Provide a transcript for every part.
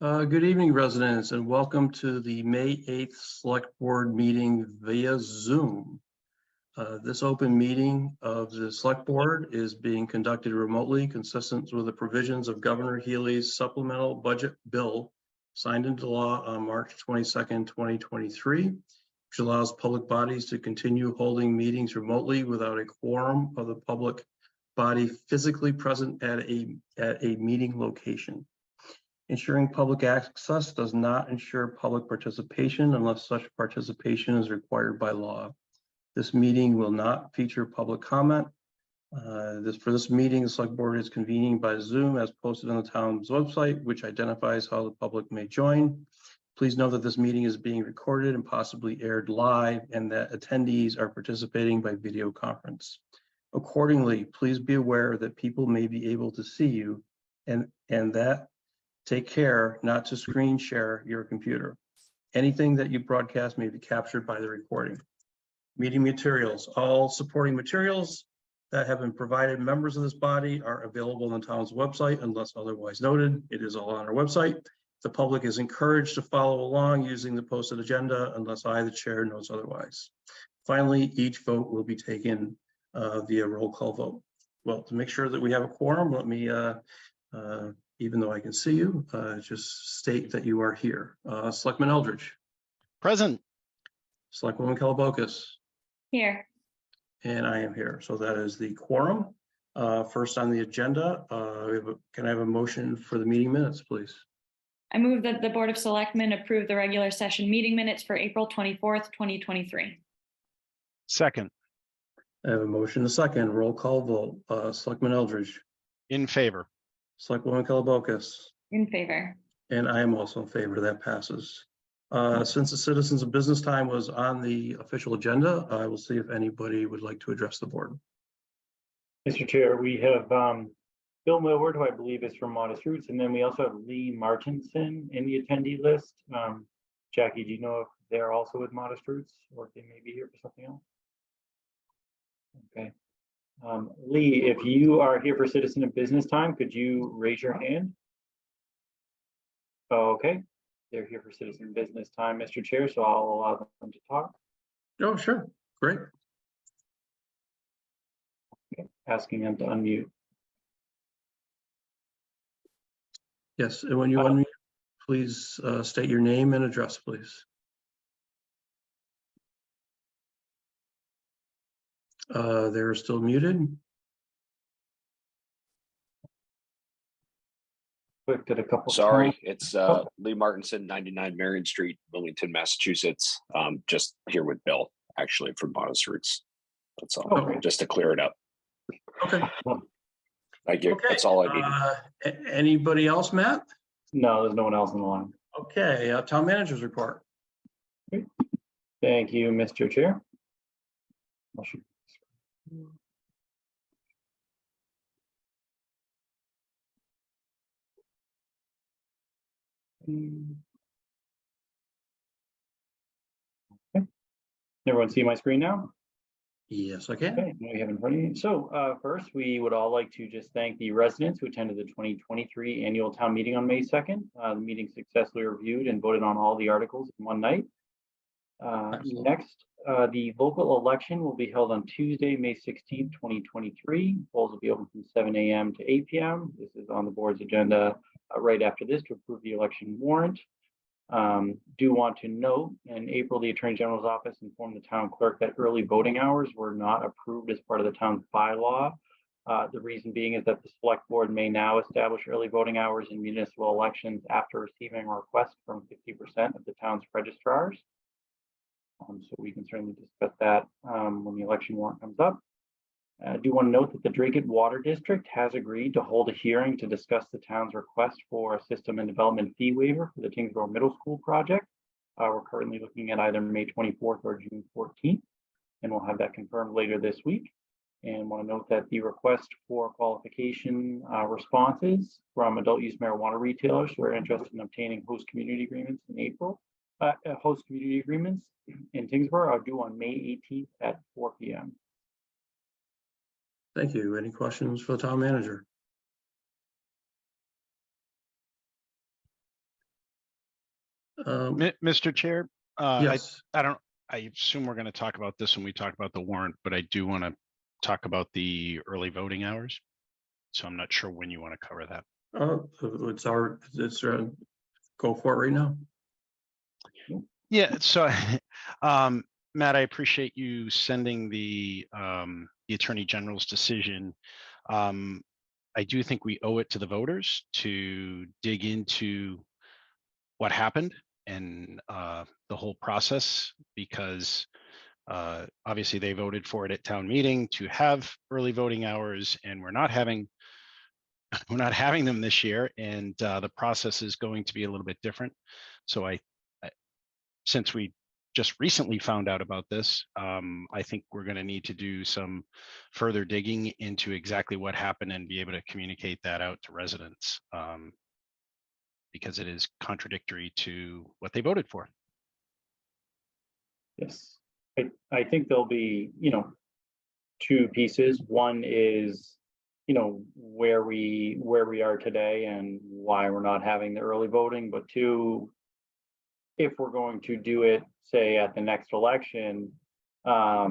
Good evening, residents, and welcome to the May 8th Select Board meeting via Zoom. This open meeting of the Select Board is being conducted remotely, consistent with the provisions of Governor Healy's supplemental budget bill signed into law on March 22nd, 2023, which allows public bodies to continue holding meetings remotely without a quorum of the public body physically present at a meeting location. Ensuring public access does not ensure public participation unless such participation is required by law. This meeting will not feature public comment. For this meeting, the Select Board is convening by Zoom as posted on the town's website, which identifies how the public may join. Please know that this meeting is being recorded and possibly aired live, and that attendees are participating by video conference. Accordingly, please be aware that people may be able to see you, and that take care not to screen share your computer. Anything that you broadcast may be captured by the recording. Meeting materials. All supporting materials that have been provided members of this body are available on the town's website unless otherwise noted. It is all on our website. The public is encouraged to follow along using the posted agenda unless I, the chair, notes otherwise. Finally, each vote will be taken via roll call vote. Well, to make sure that we have a quorum, let me even though I can see you, just state that you are here. Selectman Eldridge. Present. Selectwoman Kellabokas. Here. And I am here. So that is the quorum. First on the agenda, can I have a motion for the meeting minutes, please? I move that the Board of Selectmen approve the regular session meeting minutes for April 24th, 2023. Second. I have a motion, a second. Roll call vote. Selectman Eldridge. In favor. Selectwoman Kellabokas. In favor. And I am also in favor. That passes. Since the citizens of business time was on the official agenda, I will see if anybody would like to address the board. Mr. Chair, we have Bill Millward, who I believe is from Modest Roots, and then we also have Lee Martinson in the attendee list. Jackie, do you know if they're also with Modest Roots or if they may be here for something else? Okay. Lee, if you are here for citizen of business time, could you raise your hand? Okay, they're here for citizen business time, Mr. Chair, so I'll allow them to talk. Oh, sure. Great. Okay. Asking them to unmute. Yes, and when you unmute, please state your name and address, please. They're still muted. Clicked it a couple Sorry, times. it's Lee Martinson, 99 Marion Street, Wilmington, Massachusetts. Just here with Bill, actually, from Modest Roots. That's all, Okay. just to clear it up. Okay. Thank you. Okay. That's all I need. Anybody else, Matt? No, there's no one else on the line. Okay, town manager's report. Thank you, Mr. Chair. Okay. Everyone see my screen now? Yes, I can. Okay, we have in front of you. So first, we would all like to just thank the residents who attended the 2023 annual town meeting on May 2nd. The meeting successfully reviewed and voted on all the articles in one night. Next, the local election will be held on Tuesday, May 16th, 2023. Polls will be open from 7 a.m. to 8 p.m. This is on the board's agenda right after this to approve the election warrant. Do want to note, in April, the Attorney General's office informed the town clerk that early voting hours were not approved as part of the town's bylaw. The reason being is that the select board may now establish early voting hours in municipal elections after receiving a request from 50% of the town's registrars. So we can certainly discuss that when the election warrant comes up. I do want to note that the Dracut Water District has agreed to hold a hearing to discuss the town's request for a system and development fee waiver for the Tyngsborough Middle School project. We're currently looking at either May 24th or June 14th, and we'll have that confirmed later this week. And want to note that the request for qualification responses from adult use marijuana retailers who are interested in obtaining host community agreements in April, host community agreements in Tyngsborough are due on May 18th at 4 p.m. Thank you. Any questions for the town manager? Mr. Chair, Yes, I assume we're going to talk about this when we talk about the warrant, but I do want to talk about the early voting hours. So I'm not sure when you want to cover that. go for it right now. Yeah, so Matt, I appreciate you sending the Attorney General's decision. I do think we owe it to the voters to dig into what happened and the whole process, because obviously they voted for it at town meeting to have early voting hours, and we're not having them this year, and the process is going to be a little bit different. So since we just recently found out about this, I think we're going to need to do some further digging into exactly what happened and be able to communicate that out to residents, because it is contradictory to what they voted for. Yes, I think there'll be, two pieces. One is, where we are today and why we're not having the early voting. But two, if we're going to do it, say at the next election, what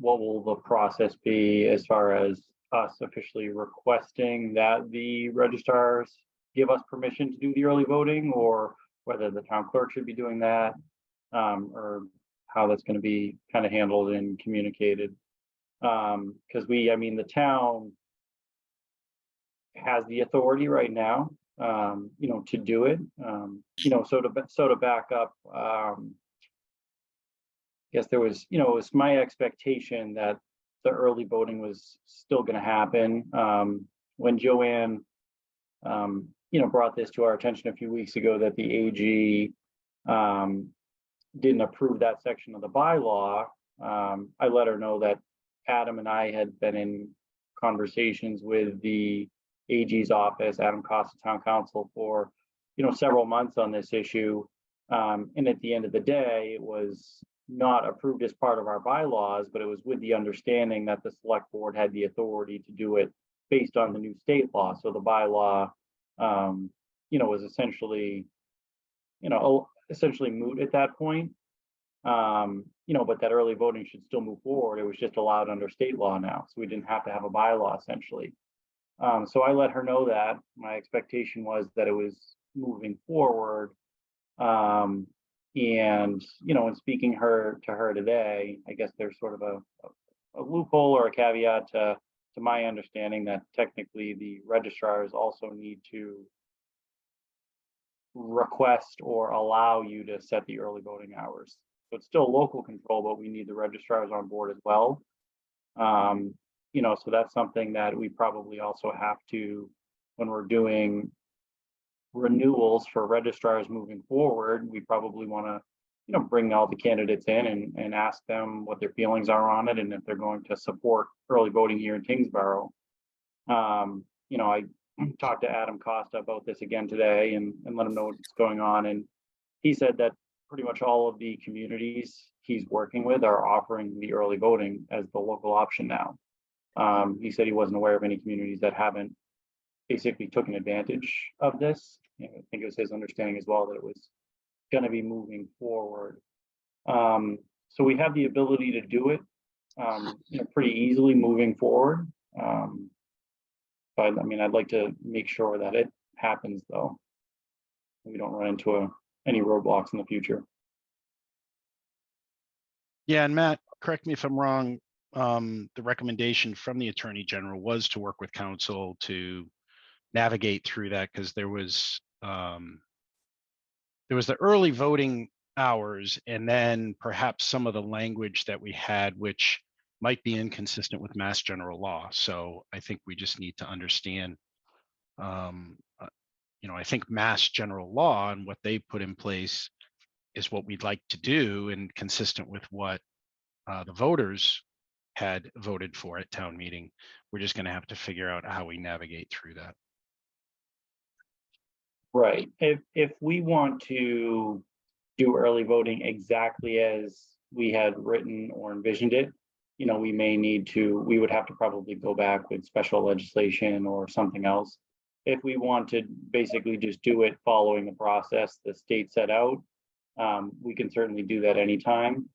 will the process be as far as us officially requesting that the registrars give us permission to do the early voting, or whether the town clerk should be doing that, or how that's going to be kind of handled and communicated. Because the town has the authority right now, to do it. So to back up, I guess there was, it was my expectation that the early voting was still going to happen. When Joanne, brought this to our attention a few weeks ago, that the AG didn't approve that section of the bylaw, I let her know that Adam and I had been in conversations with the AG's office, Adam Costa Town Council, for several months on this issue. And at the end of the day, it was not approved as part of our bylaws, but it was with the understanding that the select board had the authority to do it based on the new state law. So the bylaw, was essentially moot at that point. But that early voting should still move forward. It was just allowed under state law now, so we didn't have to have a bylaw essentially. So I let her know that my expectation was that it was moving forward. And in speaking to her today, I guess there's sort of a loophole or a caveat to my understanding that technically the registrars also need to request or allow you to set the early voting hours. So it's still local control, but we need the registrars on board as well. So that's something that we probably also have to, when we're doing renewals for registrars moving forward, we probably want to, bring all the candidates in and ask them what their feelings are on it, and if they're going to support early voting here in Tyngsborough. I talked to Adam Costa about this again today and let him know what's going on. And he said that pretty much all of the communities he's working with are offering the early voting as the local option now. He said he wasn't aware of any communities that haven't basically taken advantage of this. I think it was his understanding as well that it was going to be moving forward. So we have the ability to do it, pretty easily moving forward. But I'd like to make sure that it happens, though. We don't run into any roadblocks in the future. Yeah, and Matt, correct me if I'm wrong. The recommendation from the Attorney General was to work with council to navigate through that, because there was the early voting hours, and then perhaps some of the language that we had, which might be inconsistent with Mass General Law. So I think we just need to understand, I think Mass General Law and what they put in place is what we'd like to do, and consistent with what the voters had voted for at town meeting. We're just going to have to figure out how we navigate through that. Right. If we want to do early voting exactly as we had written or envisioned it, we would have to probably go back with special legislation or something else. if we want to basically just do it following the process the state set out, we can certainly do that anytime.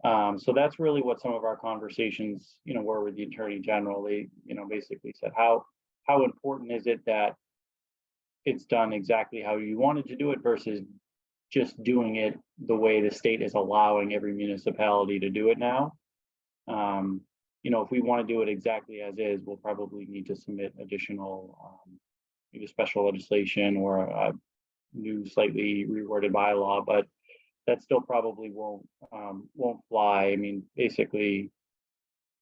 So that's really what some of our conversations, were with the Attorney General. They, basically said, how important is it that it's done exactly how you wanted to do it versus just doing it the way the state is allowing every municipality to do it now. If we want to do it exactly as is, we'll probably need to submit additional either special legislation or a new slightly reworded bylaw, but that still probably won't fly. I mean, basically,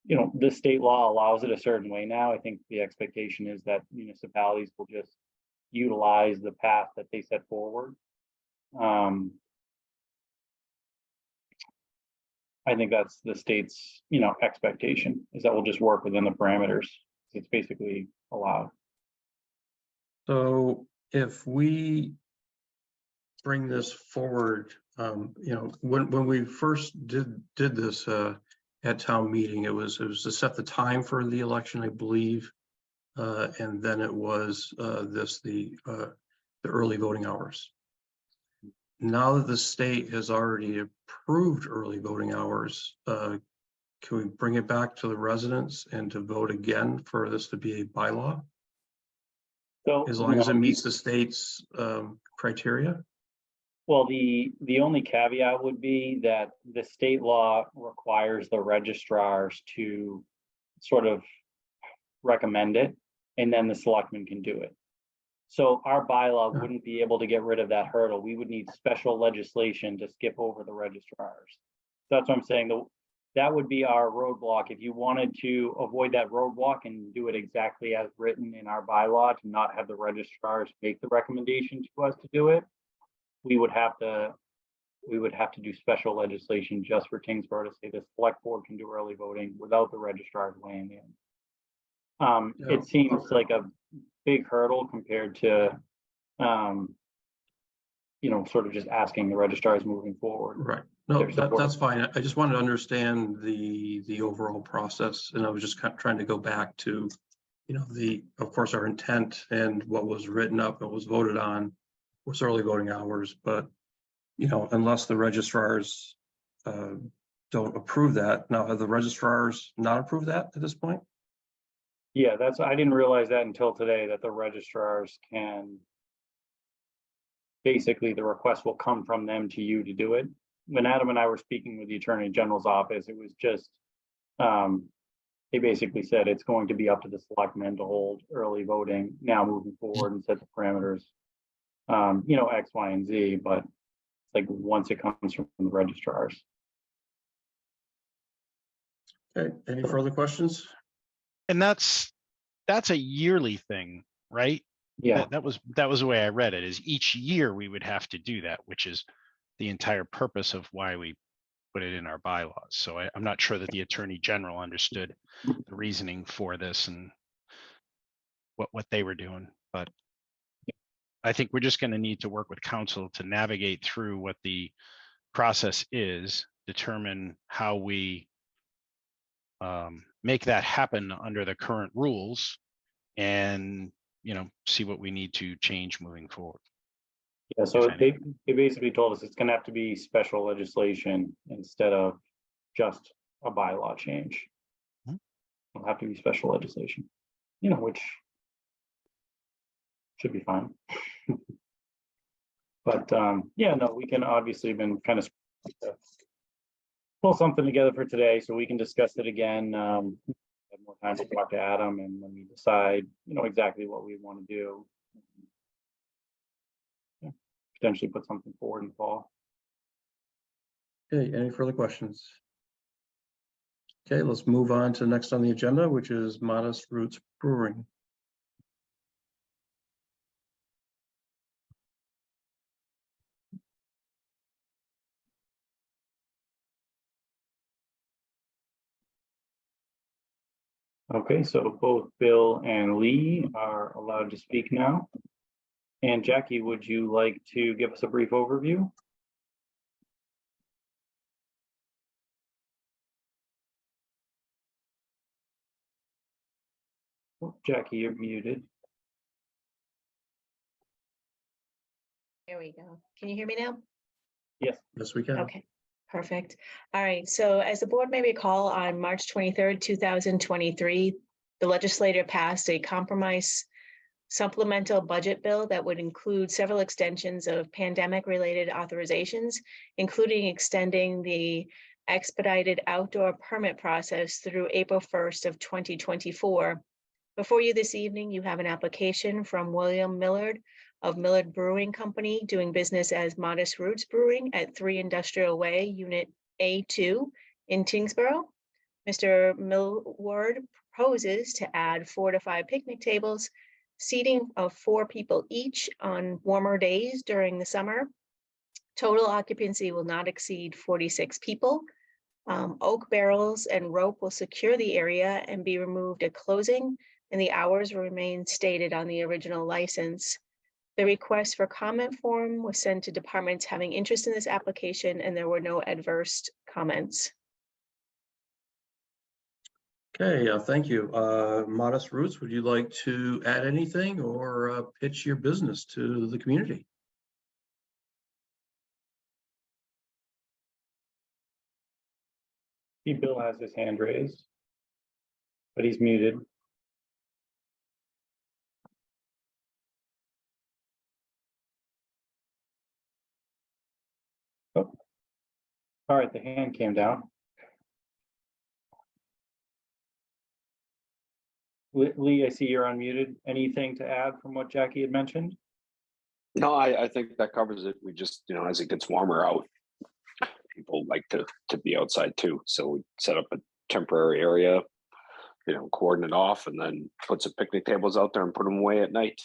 the state law allows it a certain way now. I think the expectation is that municipalities will just utilize the path that they set forward. I think that's the state's, expectation, is that we'll just work within the parameters. It's basically allowed. So if we bring this forward, when we first did this at town meeting, it was to set the time for the election, I believe, and then it was the early voting hours. Now that the state has already approved early voting hours, can we bring it back to the residents and to vote again for this to be a bylaw? So As long as it meets the state's criteria? Well, the only caveat would be that the state law requires the registrars to sort of recommend it, and then the selectmen can do it. So our bylaw wouldn't be able to get rid of that hurdle. We would need special legislation to skip over the registrars. That's what I'm saying. That would be our roadblock. If you wanted to avoid that roadblock and do it exactly as written in our bylaw, to not have the registrars make the recommendation to us to do it, we would have to do special legislation just for Tyngsborough to say the select board can do early voting without the registrars weighing in. It seems like a big hurdle compared to, sort of just asking the registrars moving forward. Right. No, that's fine. I just wanted to understand the overall process, and I was just kind of trying to go back to, of course, our intent and what was written up and was voted on was early voting hours, but unless the registrars don't approve that. Now, have the registrars not approved that at this point? Yeah, I didn't realize that until today, that the registrars can, basically the request will come from them to you to do it. When Adam and I were speaking with the Attorney General's office, it was just, they basically said it's going to be up to the selectmen to hold early voting now moving forward and set the parameters, X, Y, and Z, but it's like once it comes from the registrars. Okay, any further questions? And that's a yearly thing, right? Yeah. That was the way I read it, is each year we would have to do that, which is the entire purpose of why we put it in our bylaws. So I'm not sure that the Attorney General understood the reasoning for this and what they were doing, but I think we're just going to need to work with council to navigate through what the process is, determine how we make that happen under the current rules, and see what we need to change moving forward. Yeah, so they basically told us it's going to have to be special legislation instead of just a bylaw change. It'll have to be special legislation, which should be fine. But yeah, no, we can obviously been kind of pull something together for today so we can discuss it again. Have more time to talk to Adam, and when we decide, exactly what we want to do, potentially put something forward in the fall. Okay, any further questions? Okay, let's move on to next on the agenda, which is Modest Roots Brewing. Okay, so both Bill and Lee are allowed to speak now. And Jackie, would you like to give us a brief overview? Oh, Jackie, you're muted. There we go. Can you hear me now? Yes. Yes, we can. Okay, perfect. All right, so as the board may recall, on March 23rd, 2023, the legislature passed a compromise supplemental budget bill that would include several extensions of pandemic-related authorizations, including extending the expedited outdoor permit process through April 1st of 2024. Before you this evening, you have an application from William Millard of Millard Brewing Company, doing business as Modest Roots Brewing at 3 Industrial Way, Unit A2 in Tyngsborough. Mr. Millward proposes to add 4 to 5 picnic tables, seating of 4 people each on warmer days during the summer. Total occupancy will not exceed 46 people. Oak barrels and rope will secure the area and be removed at closing, and the hours will remain stated on the original license. The request for comment form was sent to departments having interest in this application, and there were no adverse comments. Okay, thank you. Modest Roots, would you like to add anything or pitch your business to the community? Bill has his hand raised, but he's muted. Oh. All right, the hand came down. Lee, I see you're unmuted. Anything to add from what Jackie had mentioned? No, I think that covers it. We just, as it gets warmer out, people like to be outside too. So we set up a temporary area, cordon it off, and then put some picnic tables out there and put them away at night.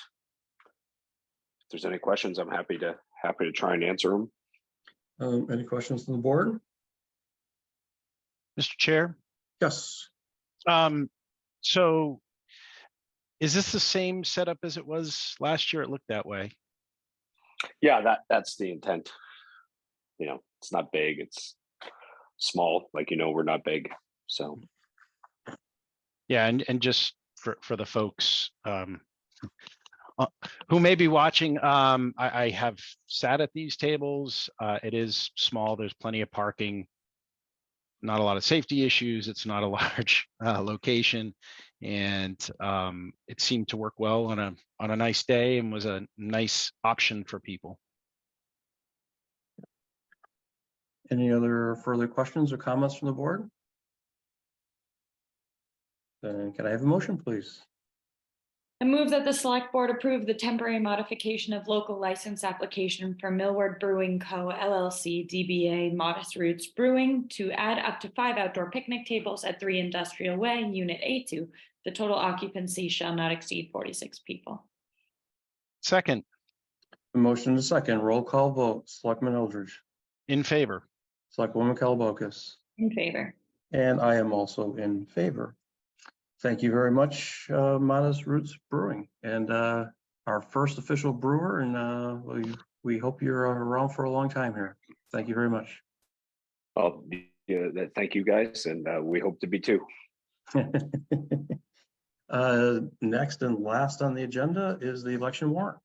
If there's any questions, I'm happy to try and answer them. Any questions from the board? Mr. Chair. Yes. So is this the same setup as it was last year? It looked that way. Yeah, that's the intent. It's not big, it's small, we're not big. So yeah, and just for the folks who may be watching, I have sat at these tables. It is small, there's plenty of parking, not a lot of safety issues. It's not a large location, and it seemed to work well on a nice day and was a nice option for people. Any other further questions or comments from the board? Then can I have a motion, please? I move that the select board approve the temporary modification of local license application for Millward Brewing Co. LLC DBA Modest Roots Brewing to add up to 5 outdoor picnic tables at 3 Industrial Way, Unit A2. The total occupancy shall not exceed 46 people. Second. A motion and a second. Roll call vote. Selectman Eldridge. In favor. Selectwoman Kellabokas. In favor. And I am also in favor. Thank you very much, Modest Roots Brewing, and our first official brewer, and we hope you're around for a long time here. Thank you very much. Well, yeah, thank you guys, and we hope to be too. Next and last on the agenda is the election warrant.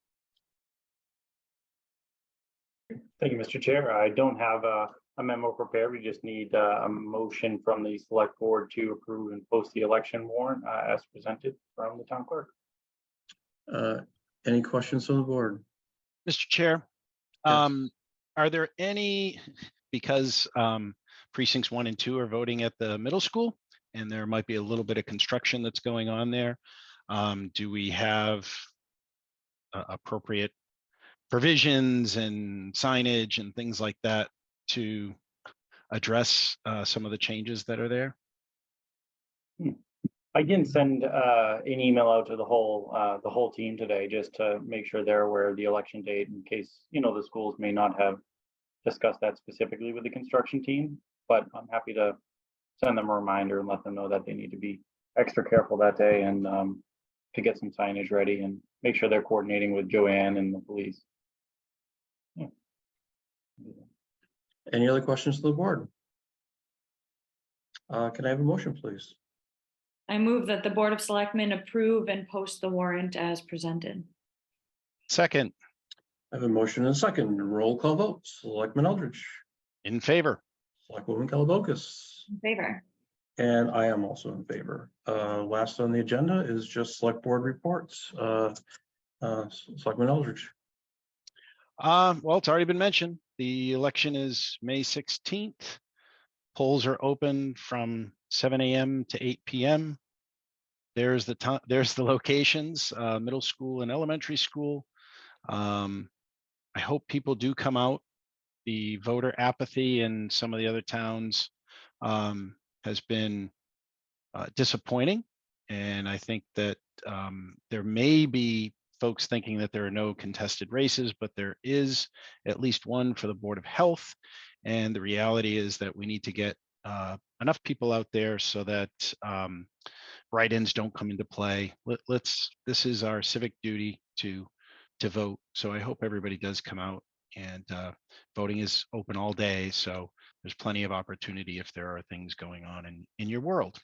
Thank you, Mr. Chair. I don't have a memo prepared. We just need a motion from the select board to approve and post the election warrant as presented from the town clerk. Any questions from the board? Mr. Chair, Yes. Are there any, because precincts 1 and 2 are voting at the middle school, and there might be a little bit of construction that's going on there, do we have appropriate provisions and signage and things like that to address some of the changes that are there? I can send an email out to the whole team today just to make sure they're aware of the election date in case the schools may not have discussed that specifically with the construction team. But I'm happy to send them a reminder and let them know that they need to be extra careful that day and to get some signage ready and make sure they're coordinating with Joanne and the police. Yeah. Any other questions to the board? Can I have a motion, please? I move that the Board of Selectmen approve and post the warrant as presented. Second. I have a motion and a second. Roll call vote. Selectman Eldridge, In favor. Selectwoman Kellabokas, In favor. and I am also in favor. Last on the agenda is just select board reports. Selectman Eldridge. Well, it's already been mentioned. The election is May 16th. Polls are open from 7 a.m. to 8 p.m. There's the time. There's the locations: middle school and elementary school. I hope people do come out. The voter apathy in some of the other towns has been disappointing, and I think that there may be folks thinking that there are no contested races, but there is at least one for the Board of Health. And the reality is that we need to get enough people out there so that write-ins don't come into play. This is our civic duty to vote. So I hope everybody does come out, and voting is open all day. So there's plenty of opportunity if there are things going on in your world.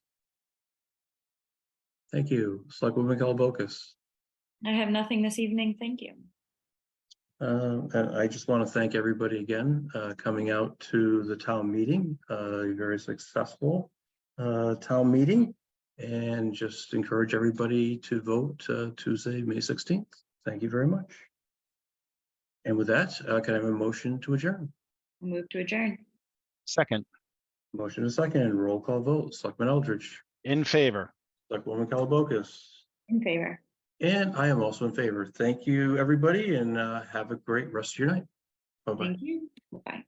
Thank you. Selectwoman Kellabokas. I have nothing this evening. Thank you. And I just want to thank everybody again coming out to the town meeting, very successful town meeting, and just encourage everybody to vote Tuesday, May 16th. Thank you very much. And with that, can I have a motion to adjourn? Move to adjourn. Second. Motion is second. Roll call vote. Selectman Eldridge, In favor. Selectwoman Kellabokas, In favor. and I am also in favor. Thank you, everybody, and have a great rest of your night. Bye-bye. Thank you. Bye.